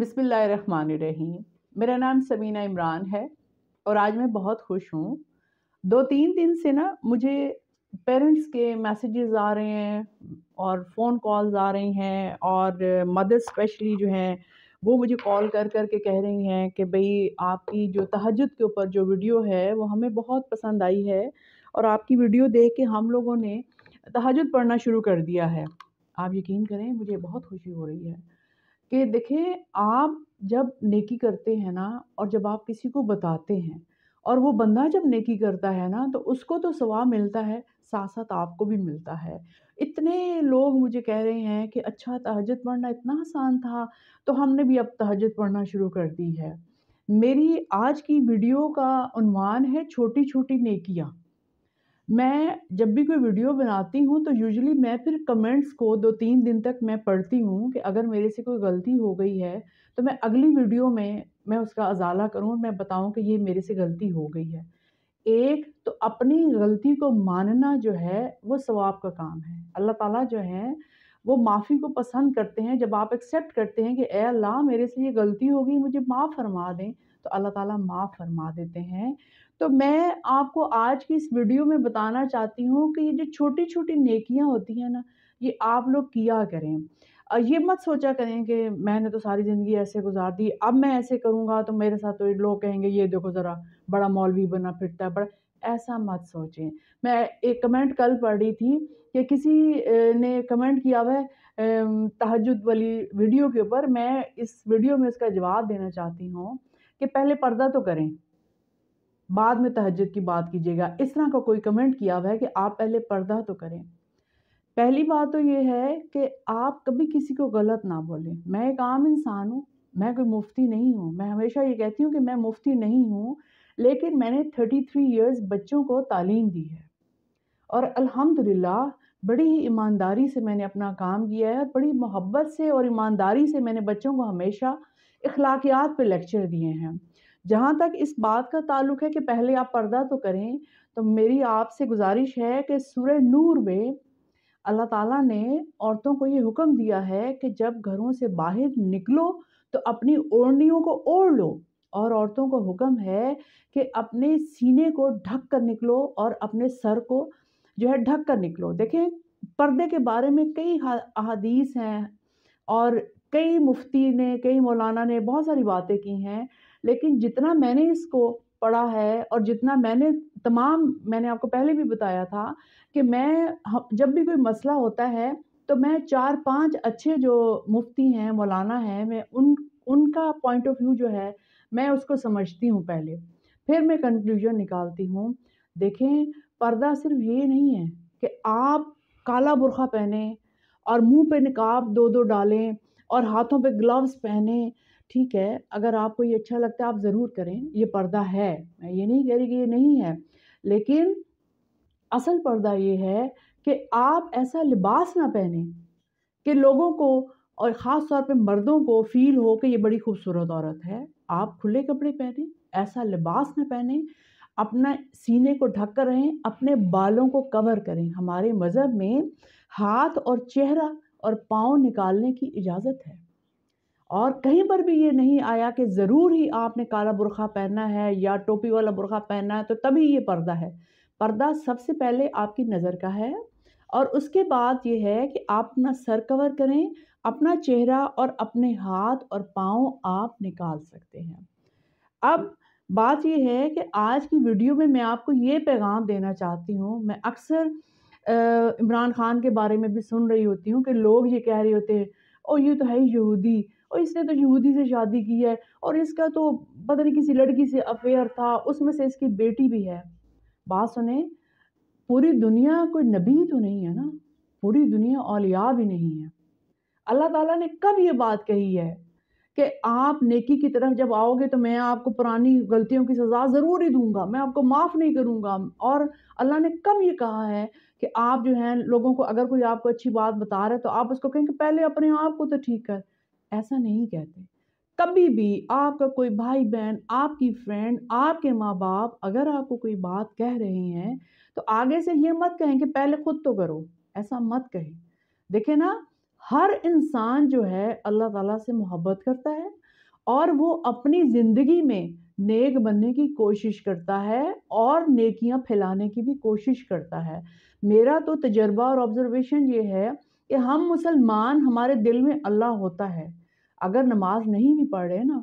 बिस्मिल्लाहिर्रहमानिर्रहीम। मेरा नाम समीना इमरान है और आज मैं बहुत खुश हूँ। 2-3 दिन से ना मुझे पेरेंट्स के मैसेजेस आ रहे हैं और फ़ोन कॉल्स आ रही हैं और मदर्स स्पेशली जो हैं वो मुझे कॉल कर कर के कह रही हैं कि भई आपकी जो तहज्जुद के ऊपर जो वीडियो है वो हमें बहुत पसंद आई है और आपकी वीडियो देख के हम लोगों ने तहज्जुद पढ़ना शुरू कर दिया है। आप यकीन करें मुझे बहुत खुशी हो रही है कि देखें, आप जब नेकी करते हैं ना और जब आप किसी को बताते हैं और वो बंदा जब नेकी करता है ना तो उसको तो सवाब मिलता है, साथ-साथ आपको भी मिलता है। इतने लोग मुझे कह रहे हैं कि अच्छा तहज्जुद पढ़ना इतना आसान था, तो हमने भी अब तहज्जुद पढ़ना शुरू कर दी है। मेरी आज की वीडियो का उन्वान है छोटी-छोटी नेकियाँ। मैं जब भी कोई वीडियो बनाती हूँ तो यूजुअली मैं फिर कमेंट्स को 2-3 दिन तक मैं पढ़ती हूँ कि अगर मेरे से कोई गलती हो गई है, तो मैं अगली वीडियो में मैं उसका अज़ाला करूँ, मैं बताऊँ कि ये मेरे से गलती हो गई है। एक तो अपनी गलती को मानना जो है वो सवाब का काम है। अल्लाह ताला जो है वो माफ़ी को पसंद करते हैं। जब आप एक्सेप्ट करते हैं कि ए अल्लाह मेरे से ये गलती हो गई, मुझे माफ़ फ़रमा दें, तो अल्लाह ताला माफ़ फ़रमा देते हैं। तो मैं आपको आज की इस वीडियो में बताना चाहती हूँ कि ये जो छोटी-छोटी नेकियाँ होती हैं ना, ये आप लोग किया करें। ये मत सोचा करें कि मैंने तो सारी ज़िंदगी ऐसे गुज़ार दी, अब मैं ऐसे करूँगा तो मेरे साथ तो ये लोग कहेंगे ये देखो ज़रा बड़ा मौलवी बना फिरता है, बड़ा ऐसा मत सोचें। मैं एक कमेंट कल पढ़ रही थी कि किसी ने कमेंट किया हुआ है तहज्जुद वाली वीडियो के ऊपर। मैं इस वीडियो में इसका जवाब देना चाहती हूँ कि पहले पर्दा तो करें, बाद में तहज्जुद की बात कीजिएगा। इस तरह का कोई कमेंट किया हुआ है कि आप पहले पर्दा तो करें। पहली बात तो ये है कि आप कभी किसी को गलत ना बोलें। मैं एक आम इंसान हूँ, मैं कोई मुफ्ती नहीं हूँ। मैं हमेशा ये कहती हूँ कि मैं मुफ्ती नहीं हूँ, लेकिन मैंने 33 इयर्स बच्चों को तालीम दी है और अल्हम्दुलिल्लाह बड़ी ही ईमानदारी से मैंने अपना काम किया है और बड़ी मोहब्बत से और ईमानदारी से मैंने बच्चों को हमेशा अखलाकियात पे लेक्चर दिए हैं। जहाँ तक इस बात का ताल्लुक है कि पहले आप पर्दा तो करें, तो मेरी आपसे गुज़ारिश है कि सूरह नूर में अल्लाह ताला ने औरतों को ये हुक्म दिया है कि जब घरों से बाहर निकलो तो अपनी ओढ़नियों को ओढ़ लो और औरतों को हुक्म है कि अपने सीने को ढक कर निकलो और अपने सर को जो है ढक कर निकलो। देखें, पर्दे के बारे में कई अहादीस हैं और कई मुफ्ती ने, कई मौलाना ने बहुत सारी बातें की हैं, लेकिन जितना मैंने इसको पढ़ा है और जितना मैंने आपको पहले भी बताया था कि जब भी कोई मसला होता है, तो मैं 4-5 अच्छे जो मुफ्ती हैं, मौलाना हैं, मैं उनका पॉइंट ऑफ व्यू जो है, मैं उसको समझती हूँ पहले। फिर मैं कंक्लूज़न निकालती हूँ। देखें, पर्दा सिर्फ़ ये नहीं है कि आप काला बुर्ख़ा पहनें और मुँह पे निकाब 2-2 डालें और हाथों पे ग्लव्स पहनें। ठीक है, अगर आपको ये अच्छा लगता है आप ज़रूर करें, ये पर्दा है। मैं ये नहीं कह रही कि ये नहीं है, लेकिन असल पर्दा ये है कि आप ऐसा लिबास ना पहनें कि लोगों को और ख़ास तौर पे मर्दों को फ़ील हो कि ये बड़ी खूबसूरत औरत है। आप खुले कपड़े पहनें, ऐसा लिबास ना पहनें, अपना सीने को ढक कर रहें, अपने बालों को कवर करें। हमारे मज़हब में हाथ और चेहरा और पाँव निकालने की इजाज़त है और कहीं पर भी ये नहीं आया कि ज़रूर ही आपने काला बुर्ख़ा पहनना है या टोपी वाला बुर्ख़ा पहनना है तो तभी ये पर्दा है। पर्दा सबसे पहले आपकी नज़र का है और उसके बाद ये है कि आप अपना सर कवर करें, अपना चेहरा और अपने हाथ और पाँव आप निकाल सकते हैं। अब बात ये है कि आज की वीडियो में मैं आपको ये पैगाम देना चाहती हूँ। मैं अक्सर इमरान खान के बारे में भी सुन रही होती हूँ कि लोग ये कह रहे होते हैं, "ओह! ये तो है ही यहूदी और इसने तो यहूदी से शादी की है और इसका तो पता नहीं किसी लड़की से अफ़ेयर था, उसमें से इसकी बेटी भी है।" बात सुनें, पूरी दुनिया कोई नबी तो नहीं है ना, पूरी दुनिया औलिया भी नहीं है। अल्लाह ताला ने कब ये बात कही है कि आप नेकी की तरफ जब आओगे तो मैं आपको पुरानी गलतियों की सज़ा ज़रूर ही दूँगा, मैं आपको माफ़ नहीं करूँगा। और अल्लाह ने कब ये कहा है कि आप जो हैं लोगों को अगर कोई आपको अच्छी बात बता रहा है तो आप उसको कहें कि पहले अपने आप को तो ठीक कर। ऐसा नहीं कहते। कभी भी आपका कोई भाई-बहन, आपकी फ्रेंड, आपके माँ-बाप अगर आपको कोई बात कह रहे हैं, तो आगे से ये मत कहें कि पहले खुद तो करो, ऐसा मत कहें। देखिए ना, हर इंसान जो है अल्लाह ताला से मोहब्बत करता है اور وہ اپنی زندگی میں نیک بننے کی کوشش کرتا ہے اور نیکیاں پھیلانے کی بھی کوشش کرتا ہے۔ میرا تو تجربہ اور آبزرویشن یہ ہے کہ ہم مسلمان، ہمارے دل میں اللہ ہوتا ہے، اگر نماز نہیں بھی پڑھ رہے نا،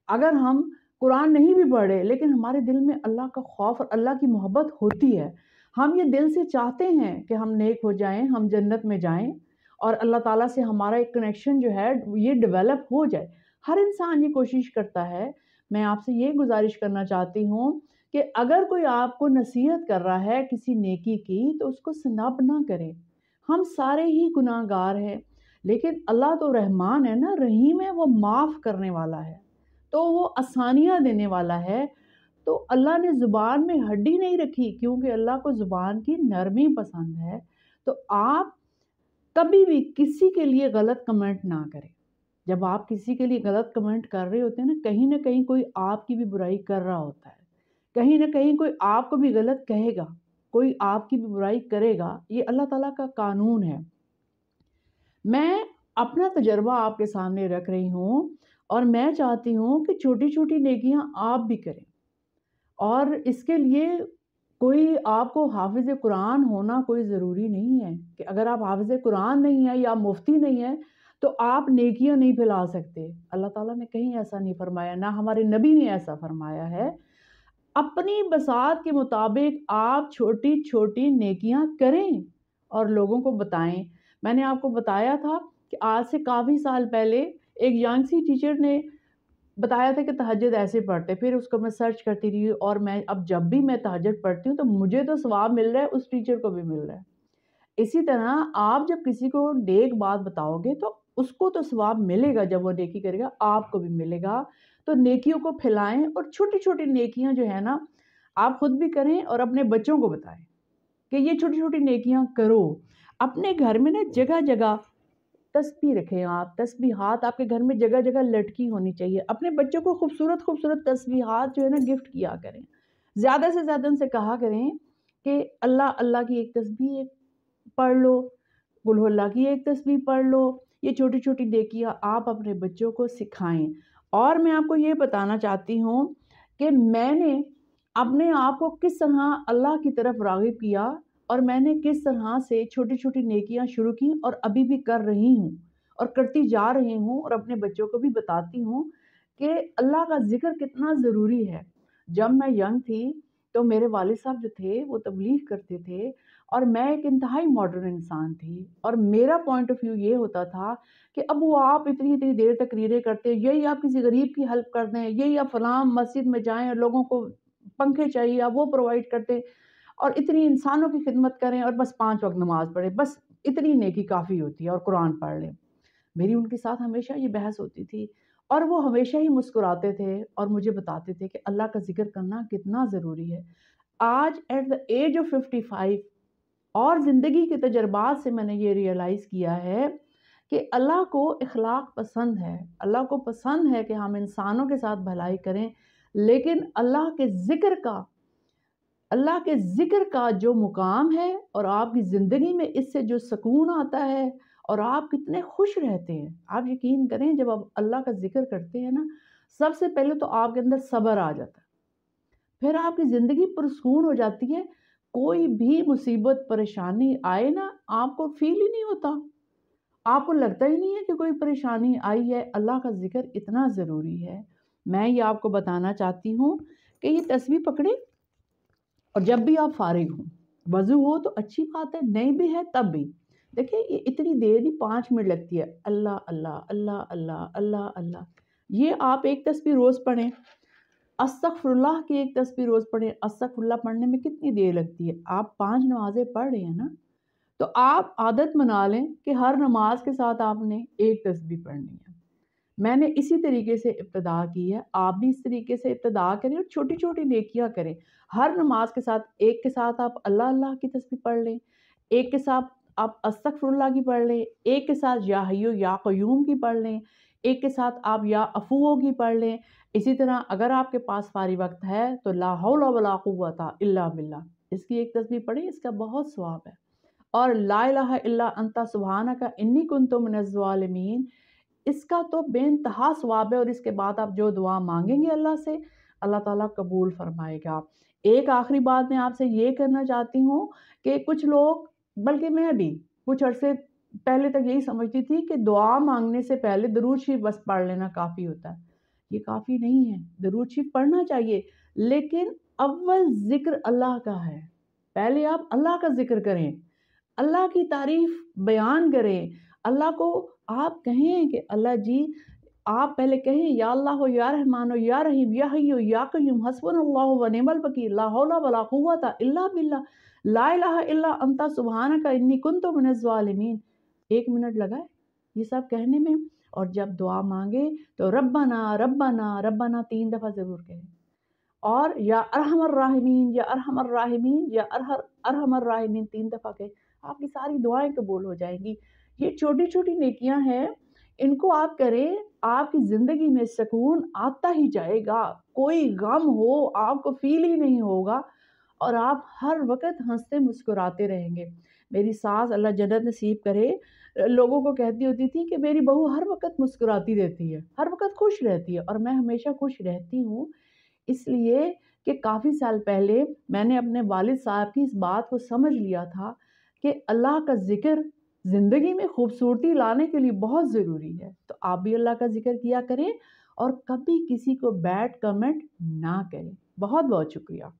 اگر ہم قرآن نہیں بھی پڑھ رہے، لیکن ہمارے دل میں اللہ کا خوف اور اللہ کی محبت ہوتی ہے، ہم یہ دل سے چاہتے ہیں کہ ہم نیک ہو جائیں، ہم جنت میں جائیں اور اللہ تعالیٰ سے ہمارا ایک کنیکشن جو ہے یہ ڈیولپ ہو جائے۔ ہر انسان یہ کوشش کرتا ہے۔ میں آپ سے یہ گزارش کرنا چاہتی ہوں کہ اگر کوئی آپ کو نصیحت کر رہا ہے کسی نیکی کی تو اس کو سنب نہ کرے۔ ہم سارے ہی گناہ گار ہیں، لیکن اللہ تو رحمان ہے نا، رحیم ہے، وہ معاف کرنے والا ہے، تو وہ آسانیاں دینے والا ہے۔ تو اللہ نے زبان میں ہڈی نہیں رکھی، کیونکہ اللہ کو زبان کی نرمی پسند ہے۔ تو آپ کبھی بھی کسی کے لیے غلط کمنٹ نہ کریں۔ جب آپ کسی کے لیے غلط کمنٹ کر رہے ہوتے ہیں نہ کہیں کوئی آپ کی بھی برائی کر رہا ہوتا ہے، کہیں نہ کہیں کوئی آپ کو بھی غلط کہے گا، کوئی آپ کی بھی برائی کرے گا۔ یہ اللہ تعالیٰ کا قانون ہے۔ میں اپنا تجربہ آپ کے سامنے رکھ رہی ہوں اور میں چاہتی ہوں کہ چھوٹی چھوٹی نیکیاں آپ بھی کریں، اور اس کے لیے کوئی آپ کو حافظ قرآن ہونا کوئی ضروری نہیں ہے کہ اگر آپ حافظ قرآن نہیں ہیں یا مفتی نہیں ہیں تو آپ نیکیاں نہیں پھیلا سکتے۔ اللہ تعالیٰ نے کہیں ایسا نہیں فرمایا، نہ ہمارے نبی نے ایسا فرمایا ہے۔ اپنی بساط کے مطابق آپ چھوٹی چھوٹی نیکیاں کریں اور لوگوں کو بتائیں۔ میں نے آپ کو بتایا تھا کہ آج سے کافی سال پہلے ایک ینگ سی ٹیچر نے بتایا تھا کہ تہجد ایسے پڑھتے، پھر اس کو میں سرچ کرتی رہی اور میں اب جب بھی میں تہجد پڑھتی ہوں تو مجھے تو ثواب مل رہا ہے، اس ٹیچر کو بھی مل رہا ہے۔ اسی طرح آپ جب کسی کو نیک بات بتاؤ گے تو اس کو تو ثواب ملے گا، جب وہ نیکی کرے گا آپ کو بھی ملے گا۔ تو نیکیوں کو پھیلائیں، اور چھوٹی چھوٹی نیکیاں جو ہے نا آپ خود بھی کریں اور اپنے بچوں کو بتائیں کہ یہ چھوٹی چھوٹی نیکیاں کرو۔ اپنے گھر میں نا جگہ جگہ تسبیح رکھیں، آپ تسبیحات آپ کے گھر میں جگہ جگہ لٹکی ہونی چاہیے۔ اپنے بچوں کو خوبصورت خوبصورت تسبیحات جو ہے نا گفٹ کیا کریں، زیادہ سے زیادہ ان سے کہا کریں کہ اللہ اللہ کی ایک تسبیح پڑھ لو، قل ہو اللہ کی ایک تسبیح پڑھ لو۔ یہ چھوٹی چھوٹی نیکیاں آپ اپنے بچوں کو سکھائیں۔ اور میں آپ کو یہ بتانا چاہتی ہوں کہ میں نے اپنے آپ کو کس طرح اللہ کی طرف راغب کیا، اور میں نے کس طرح سے چھوٹی چھوٹی نیکیاں شروع کی اور ابھی بھی کر رہی ہوں اور کرتی جا رہی ہوں، اور اپنے بچوں کو بھی بتاتی ہوں کہ اللہ کا ذکر کتنا ضروری ہے۔ جب میں ینگ تھی تو میرے والد صاحب جو تھے وہ تبلیغ کرتے تھے، اور میں ایک انتہائی ماڈرن انسان تھی، اور میرا پوائنٹ آف ویو یہ ہوتا تھا کہ اب وہ آپ اتنی اتنی دیر تقریریں کرتے، یہی آپ کسی غریب کی ہیلپ کر دیں، یہی آپ فلاں مسجد میں جائیں اور لوگوں کو پنکھے چاہیے آپ وہ پرووائڈ کرتے، اور اتنی انسانوں کی خدمت کریں، اور بس 5 وقت نماز پڑھیں، بس اتنی نیکی کافی ہوتی ہے، اور قرآن پڑھ لیں۔ میری ان کے ساتھ ہمیشہ یہ بحث ہوتی تھی، اور وہ ہمیشہ ہی مسکراتے تھے اور مجھے بتاتے تھے کہ اللہ کا ذکر کرنا کتنا ضروری ہے۔ آج ایٹ دا ایج آف 55 اور زندگی کے تجربات سے میں نے یہ ریئلائز کیا ہے کہ اللہ کو اخلاق پسند ہے، اللہ کو پسند ہے کہ ہم انسانوں کے ساتھ بھلائی کریں، لیکن اللہ کے ذکر کا جو مقام ہے اور آپ کی زندگی میں اس سے جو سکون آتا ہے اور آپ کتنے خوش رہتے ہیں، آپ یقین کریں جب آپ اللہ کا ذکر کرتے ہیں نا، سب سے پہلے تو آپ کے اندر صبر آ جاتا ہے، پھر آپ کی زندگی پرسکون ہو جاتی ہے۔ کوئی بھی مصیبت پریشانی آئے نا آپ کو فیل ہی نہیں ہوتا، آپ کو لگتا ہی نہیں ہے کہ کوئی پریشانی آئی ہے۔ اللہ کا ذکر اتنا ضروری ہے۔ میں یہ آپ کو بتانا چاہتی ہوں کہ یہ تسبیح پکڑے، اور جب بھی آپ فارغ ہوں، وضو ہو تو اچھی بات ہے، نہیں بھی ہے تب بھی دیکھیں، یہ اتنی دیر نہیں، 5 منٹ لگتی ہے، اللہ اللہ اللہ اللہ اللہ اللہ، یہ آپ ایک تسبیح روز پڑھیں۔ استغفر اللہ کی ایک تسبیح روز پڑھیں۔ استغفر اللہ پڑھنے میں کتنی دیر لگتی ہے؟ آپ 5 نمازیں پڑھ رہے ہیں نا، تو آپ عادت بنا لیں کہ ہر نماز کے ساتھ آپ نے ایک تسبیح پڑھنی ہے۔ میں نے اسی طریقے سے ابتدا کی ہے، آپ بھی اس طریقے سے ابتدا کریں اور چھوٹی چھوٹی نیکیاں کریں۔ ہر نماز کے ساتھ ایک کے ساتھ آپ اللہ اللہ کی تسبیح پڑھ لیں، ایک کے ساتھ آپ استغفر اللہ کی پڑھ لیں، ایک کے ساتھ یا حیو یا قیوم کی پڑھ لیں، ایک کے ساتھ آپ یا عفو کی پڑھ لیں۔ اسی طرح اگر آپ کے پاس فارغ وقت ہے تو لا حول ولا قوت الا باللہ، اس کی ایک تسبیح پڑھیں، اس کا بہت ثواب ہے۔ اور لا الہ الا انت سبحانک انی کنت من الظالمین، इसका तो बेइंतहा सवाब है और इसके बाद आप जो दुआ मांगेंगे अल्लाह से, अल्लाह ताला कबूल फरमाएगा। एक आखिरी बात मैं आपसे ये करना चाहती हूँ कि कुछ लोग, बल्कि मैं भी कुछ अरसे पहले तक यही समझती थी कि दुआ मांगने से पहले दरूद शरीफ बस पढ़ लेना काफ़ी होता है। ये काफ़ी नहीं है, दरूद शरीफ पढ़ना चाहिए, लेकिन अव्वल ज़िक्र अल्लाह का है। पहले आप अल्लाह का ज़िक्र करें, अल्लाह की तारीफ़ बयान करें, अल्लाह को आप कहें कि अल्लाह जी, आप पहले कहें या अल्लाह हो या रहमान हो या रहीम या हय्यु या क़य्यूम हस्बुनल्लाहु व निअमल वकील ला हौला वला कुव्वता इल्ला बिल्लाह ला इलाहा इल्ला अंता सुब्हानका इन्नी कुन्तु मिनज़ ज़ालिमीन। 1 मिनट लगाए ये सब कहने में, और जब दुआ मांगे तो रब्बना रब्बना रब्बना 3 दफ़ा ज़रूर कहें, और या अरहमर राहिमीन या अरहमर राहिमीन या अरहमर राहिमीन 3 दफ़ा कहें। आपकी सारी दुआएं कबूल हो जाएंगी। ये छोटी छोटी नेकियां हैं, इनको आप करें, आपकी ज़िंदगी में सुकून आता ही जाएगा। कोई गम हो आपको फील ही नहीं होगा और आप हर वक़्त हँसते मुस्कुराते रहेंगे। मेरी सास, अल्लाह जन्नत नसीब करे, लोगों को कहती होती थी कि मेरी बहू हर वक़्त मुस्कुराती रहती है, हर वक़्त खुश रहती है, और मैं हमेशा खुश रहती हूँ। इसलिए कि काफ़ी साल पहले मैंने अपने वालिद साहब की इस बात को समझ लिया था कि अल्लाह का ज़िक्र ज़िंदगी में खूबसूरती लाने के लिए बहुत ज़रूरी है। तो आप भी अल्लाह का ज़िक्र किया करें और कभी किसी को बैड कमेंट ना करें। बहुत-बहुत शुक्रिया।